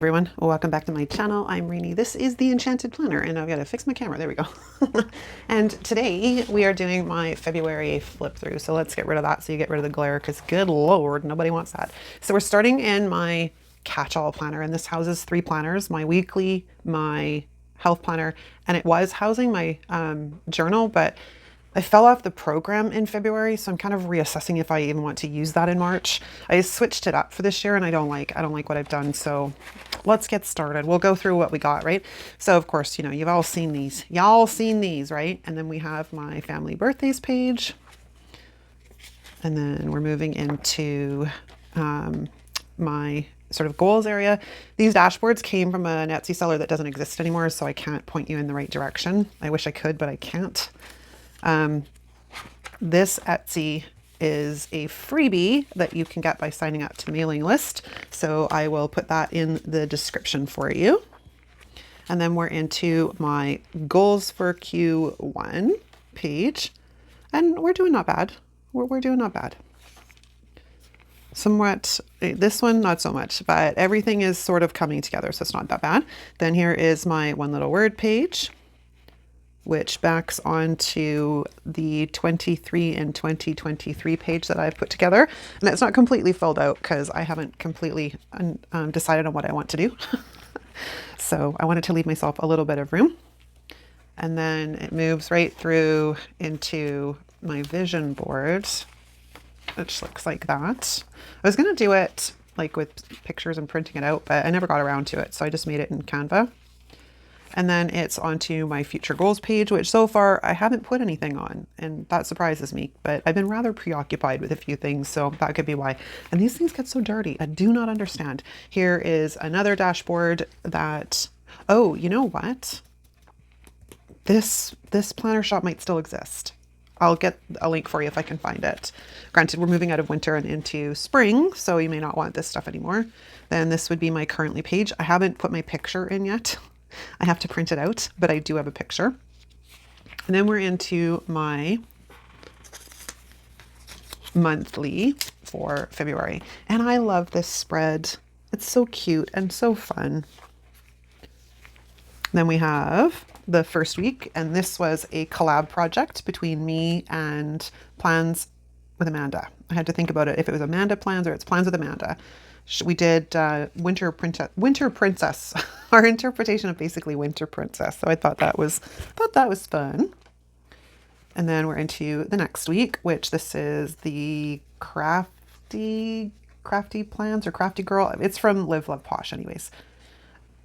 Everyone, welcome back to my channel. I'm Rainy. This is the Enchanted Planner, and I've got to fix my camera. There we go. And today we are doing my February flip through. So let's get rid of that so you get rid of the glare, because good Lord, nobody wants that. So we're starting in my catch-all planner, and this houses 3 planners, my weekly, my health planner, and it was housing my journal, but I fell off the program in February, so I'm kind of reassessing if I even want to use that in March. I switched it up for this year and I don't like what I've done. So let's get started. We'll go through what we got, right? So of course, you know, you've all seen these. Y'all seen these, right? And then we have my family birthdays page. And then we're moving into my sort of goals area. These dashboards came from an Etsy seller that doesn't exist anymore, so I can't point you in the right direction. I wish I could, but I can't. This Etsy is a freebie that you can get by signing up to the mailing list. So I will put that in the description for you. And then we're into my goals for Q1 page, and we're doing not bad. We're doing not bad. Somewhat, this one, not so much, but everything is sort of coming together, so it's not that bad. Then here is my one little word page, which backs onto the 23 and 2023 page that I've put together. And it's not completely filled out because I haven't completely decided on what I want to do. So I wanted to leave myself a little bit of room. And then it moves right through into my vision board, which looks like that. I was going to do it like with pictures and printing it out, but I never got around to it. So I just made it in Canva. And then it's onto my future goals page, which so far I haven't put anything on, and that surprises me, but I've been rather preoccupied with a few things, so that could be why. And these things get so dirty. I do not understand. Here is another dashboard that, oh, you know what? This planner shop might still exist. I'll get a link for you if I can find it. Granted, we're moving out of winter and into spring, so you may not want this stuff anymore. Then this would be my currently page. I haven't put my picture in yet. I have to print it out, but I do have a picture. And then we're into my monthly for February. And I love this spread. It's so cute and so fun. Then we have the first week, and this was a collab project between me and Plans with Amanda. I had to think about it if it was Amanda Plans or it's Plans with Amanda. We did Winter Princess, our interpretation of basically Winter Princess. So I thought that was fun. And then we're into the next week, which this is the crafty plans or crafty girl. It's from Live Love Posh anyways.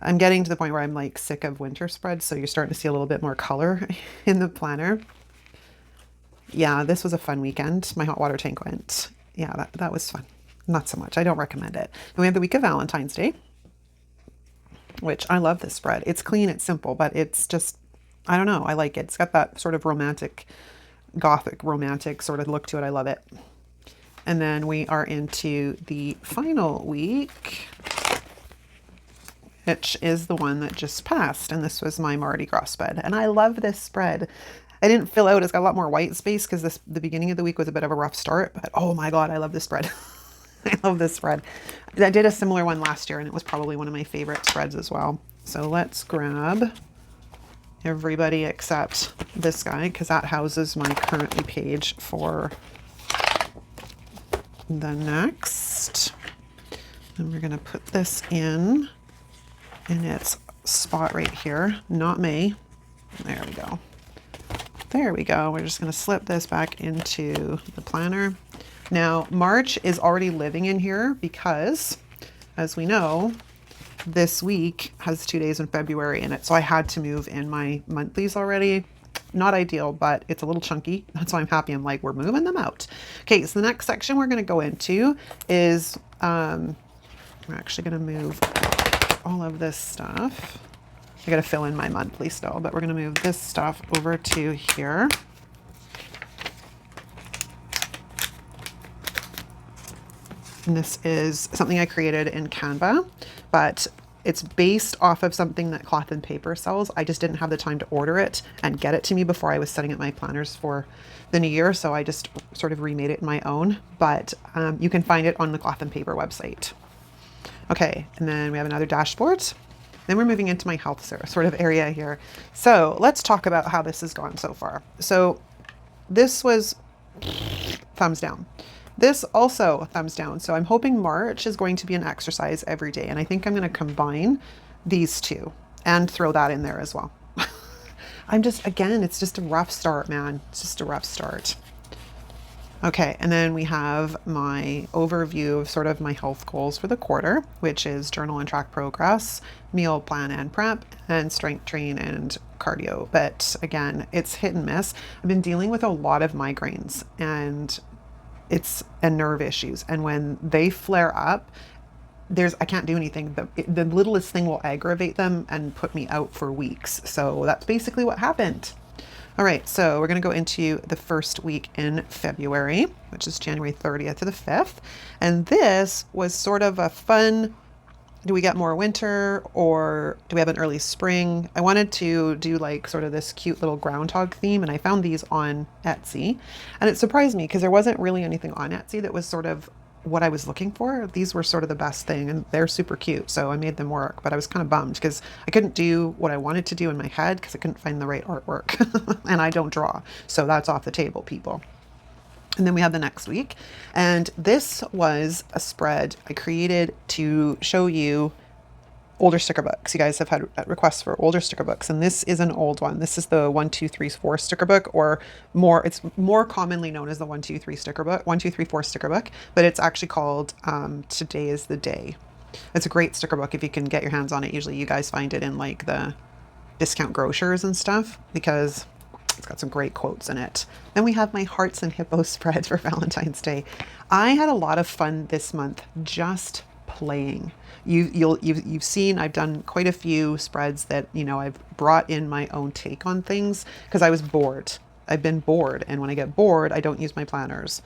I'm getting to the point where I'm like sick of winter spreads. So you're starting to see a little bit more color in the planner. Yeah, this was a fun weekend. My hot water tank went. Yeah, that was fun. Not so much. I don't recommend it. And we have the week of Valentine's Day, which I love this spread. It's clean, it's simple, but it's just, I don't know. I like it. It's got that sort of romantic, gothic, romantic sort of look to it. I love it. And then we are into the final week, which is the one that just passed. And this was my Mardi Gras spread. And I love this spread. I didn't fill out. It's got a lot more white space because the beginning of the week was a bit of a rough start. But oh my God, I love this spread. I love this spread. I did a similar one last year and it was probably one of my favorite spreads as well. So let's grab everybody except this guy because that houses my currently page for the next. And we're going to put this in its spot right here, not May. There we go. There we go. We're just going to slip this back into the planner. Now, March is already living in here because, as we know, this week has 2 days in February in it. So I had to move in my monthlies already. Not ideal, but it's a little chunky. That's why I'm happy. I'm like, we're moving them out. Okay, so the next section we're going to go into is, we're actually going to move all of this stuff. I got to fill in my monthly still, but we're going to move this stuff over to here. And this is something I created in Canva, but it's based off of something that Cloth and Paper sells. I just didn't have the time to order it and get it to me before I was setting up my planners for the new year. So I just sort of remade it my own, but you can find it on the Cloth and Paper website. Okay, and then we have another dashboard. Then we're moving into my health sort of area here. So let's talk about how this has gone so far. So this was thumbs down. This also thumbs down. So I'm hoping March is going to be an exercise every day. And I think I'm going to combine these two and throw that in there as well. I'm just, again, it's just a rough start, man. It's just a rough start. Okay, and then we have my overview of sort of my health goals for the quarter, which is journal and track progress, meal plan and prep, and strength train and cardio. But again, it's hit and miss. I've been dealing with a lot of migraines and nerve issues. And when they flare up, I can't do anything. The littlest thing will aggravate them and put me out for weeks. So that's basically what happened. All right, so we're going to go into the first week in February, which is January 30th to the 5th. And this was sort of a fun, do we get more winter or do we have an early spring? I wanted to do like sort of this cute little groundhog theme, and I found these on Etsy. And it surprised me because there wasn't really anything on Etsy that was sort of what I was looking for. These were sort of the best thing, and they're super cute. So I made them work, but I was kind of bummed because I couldn't do what I wanted to do in my head because I couldn't find the right artwork and I don't draw. So that's off the table, people. And then we have the next week. And this was a spread I created to show you older sticker books. You guys have had requests for older sticker books, and this is an old one. This is the 1, 2, 3, 4 sticker book, or more, it's more commonly known as the 1, 2, 3 sticker book, 1, 2, 3, 4 sticker book, but it's actually called Today is the Day. It's a great sticker book if you can get your hands on it. Usually you guys find it in like the discount grocers and stuff because it's got some great quotes in it. Then we have my hearts and hippos spread for Valentine's Day. I had a lot of fun this month just playing. You've seen I've done quite a few spreads that, you know, I've brought in my own take on things because I was bored. I've been bored, and when I get bored, I don't use my planners.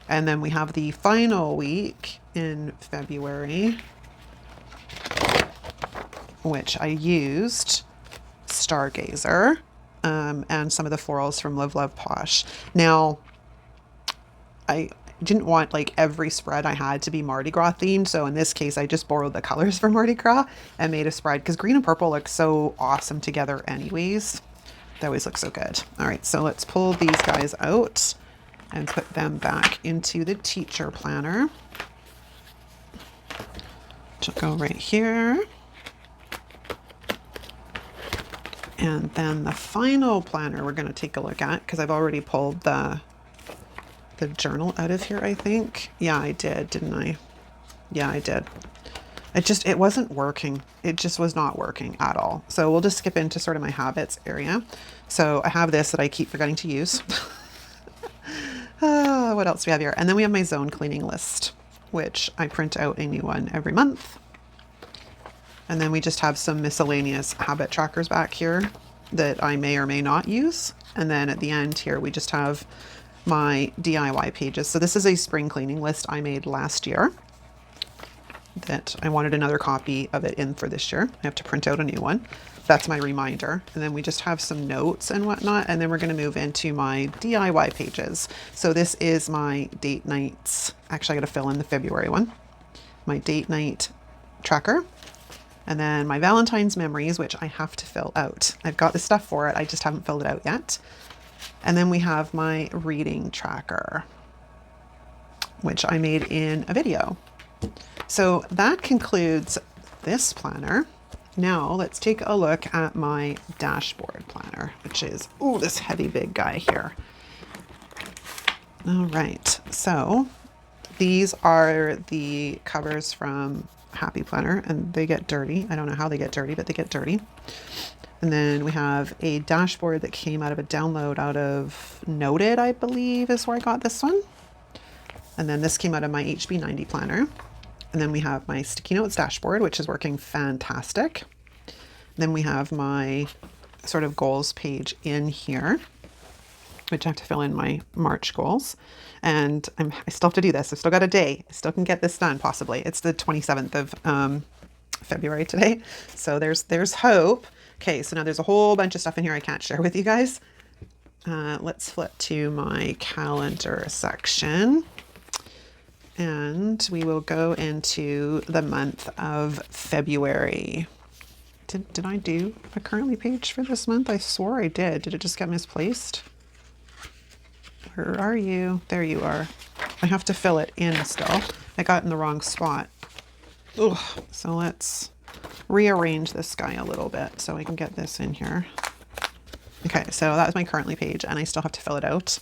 And then we have the final week in February, which I used Stargazer and some of the florals from Live Love Posh. Now, I didn't want like every spread I had to be Mardi Gras themed. So in this case, I just borrowed the colors from Mardi Gras and made a spread because green and purple look so awesome together anyways. They always look so good. All right, so let's pull these guys out and put them back into the teacher planner. Which will go right here. And then the final planner we're going to take a look at, because I've already pulled the journal out of here, I think. Yeah, I did, didn't I? Yeah, I did. It wasn't working. It just was not working at all. So we'll just skip into sort of my habits area. So I have this that I keep forgetting to use. What else do we have here? And then we have my zone cleaning list, which I print out a new one every month. And then we just have some miscellaneous habit trackers back here that I may or may not use. And then at the end here, we just have my DIY pages. So this is a spring cleaning list I made last year that I wanted another copy of it in for this year. I have to print out a new one. That's my reminder. And then we just have some notes and whatnot. And then we're going to move into my DIY pages. So this is my date nights. Actually, I got to fill in the February one. My date night tracker. And then my Valentine's memories, which I have to fill out. I've got the stuff for it. I just haven't filled it out yet. And then we have my reading tracker, which I made in a video. So that concludes this planner. Now let's take a look at my dashboard planner, which is, ooh, this heavy big guy here. All right, so these are the covers from Happy Planner, and they get dirty. I don't know how they get dirty, but they get dirty. And then we have a dashboard that came out of a download out of Noted, I believe is where I got this one. And then this came out of my HB90 planner. And then we have my sticky notes dashboard, which is working fantastic. Then we have my sort of goals page in here, which I have to fill in my March goals. And I still have to do this. I've still got a day. I still can get this done, possibly. It's the 27th of February today. So there's hope. Okay, so now there's a whole bunch of stuff in here I can't share with you guys. Let's flip to my calendar section. And we will go into the month of February. Did I do a currently page for this month? I swore I did. Did it just get misplaced? Where are you? There you are. I have to fill it in still. I got in the wrong spot. Ugh. So let's rearrange this guy a little bit so I can get this in here. Okay, so that was my currently page and I still have to fill it out.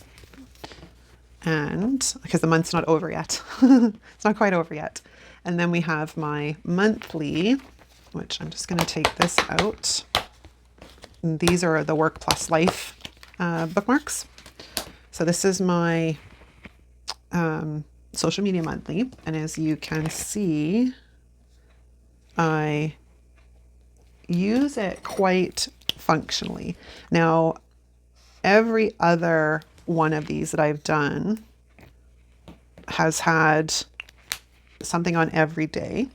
And because the month's not over yet. It's not quite over yet. And then we have my monthly, which I'm just going to take this out. And these are the Work Plus Life bookmarks. So this is my social media monthly. And as you can see, I use it quite functionally. Now, every other one of these that I've done has had something on every day,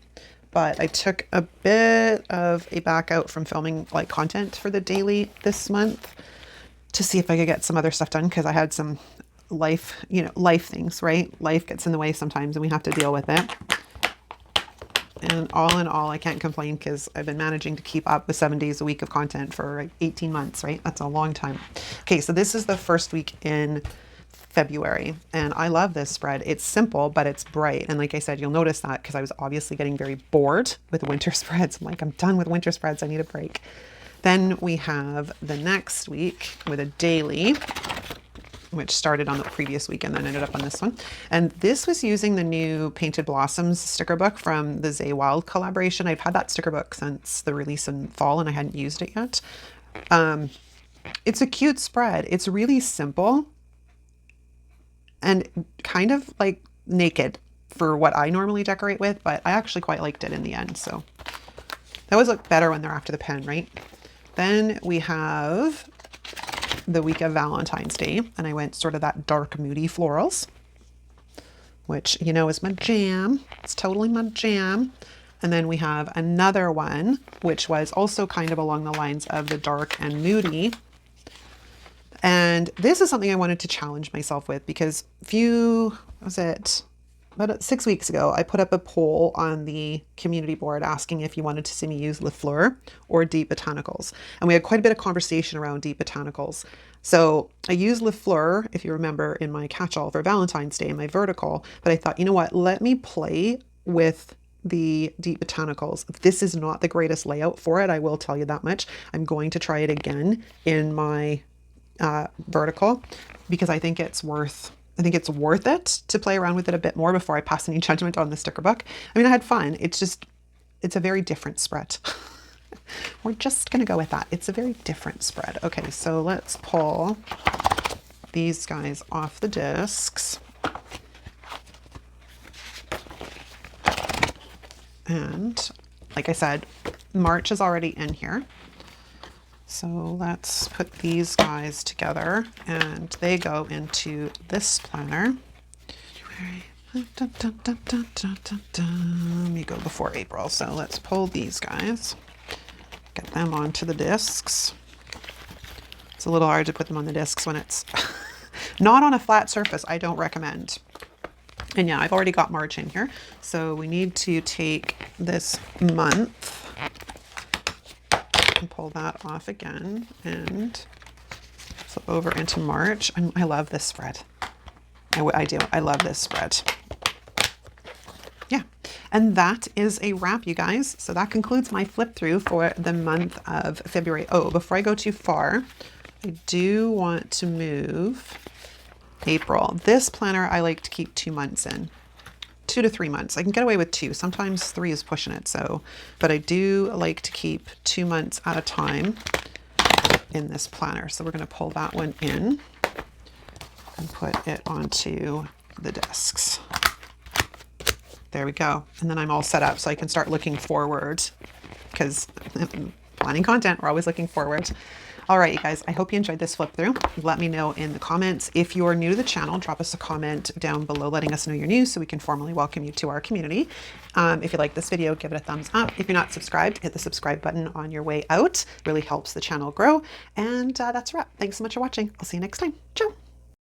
but I took a bit of a back out from filming like content for the daily this month to see if I could get some other stuff done, because I had some life things, right? Life gets in the way sometimes and we have to deal with it. And all in all, I can't complain because I've been managing to keep up with 7 days a week of content for like 18 months, right? That's a long time. Okay, so this is the first week in February and I love this spread. It's simple, but it's bright. And like I said, you'll notice that because I was obviously getting very bored with winter spreads. I'm like, I'm done with winter spreads. I need a break. Then we have the next week with a daily, which started on the previous week and then ended up on this one. And this was using the new Painted Blossoms sticker book from the Zay Wild collaboration. I've had that sticker book since the release in fall and I hadn't used it yet. It's a cute spread. It's really simple and kind of like naked for what I normally decorate with, but I actually quite liked it in the end. So that always look better when they're after the pen, right? Then we have the week of Valentine's Day, and I went sort of that dark, moody florals, which, you know, is my jam. It's totally my jam. And then we have another one, which was also kind of along the lines of the dark and moody. And this is something I wanted to challenge myself with because about 6 weeks ago, I put up a poll on the community board asking if you wanted to see me use Le Fleur or Deep Botanicals. And we had quite a bit of conversation around Deep Botanicals. So I used Le Fleur, if you remember, in my catch-all for Valentine's Day, my vertical. But I thought, you know what, let me play with the Deep Botanicals. This is not the greatest layout for it, I will tell you that much. I'm going to try it again in my vertical because I think it's worth it to play around with it a bit more before I pass any judgment on the sticker book. I mean, I had fun. It's a very different spread. We're just going to go with that. It's a very different spread. Okay, so let's pull these guys off the discs. And like I said, March is already in here. So let's put these guys together and they go into this planner. Let me go before April. So let's pull these guys, get them onto the discs. It's a little hard to put them on the discs when it's not on a flat surface. I don't recommend. And yeah, I've already got March in here. So we need to take this month and pull that off again and flip over into March. I love this spread. I do. I love this spread. Yeah. And that is a wrap, you guys. So that concludes my flip through for the month of February. Oh, before I go too far, I do want to move April. This planner I like to keep 2 months in. 2 to 3 months. I can get away with 2. Sometimes 3 is pushing it. So, but I do like to keep 2 months at a time in this planner. So we're going to pull that one in and put it onto the discs. There we go. And then I'm all set up so I can start looking forward because planning content, we're always looking forward. All right, you guys, I hope you enjoyed this flip through. Let me know in the comments. If you're new to the channel, drop us a comment down below letting us know you're new so we can formally welcome you to our community. If you like this video, give it a thumbs up. If you're not subscribed, hit the subscribe button on your way out. It really helps the channel grow. And that's a wrap. Thanks so much for watching. I'll see you next time. Ciao.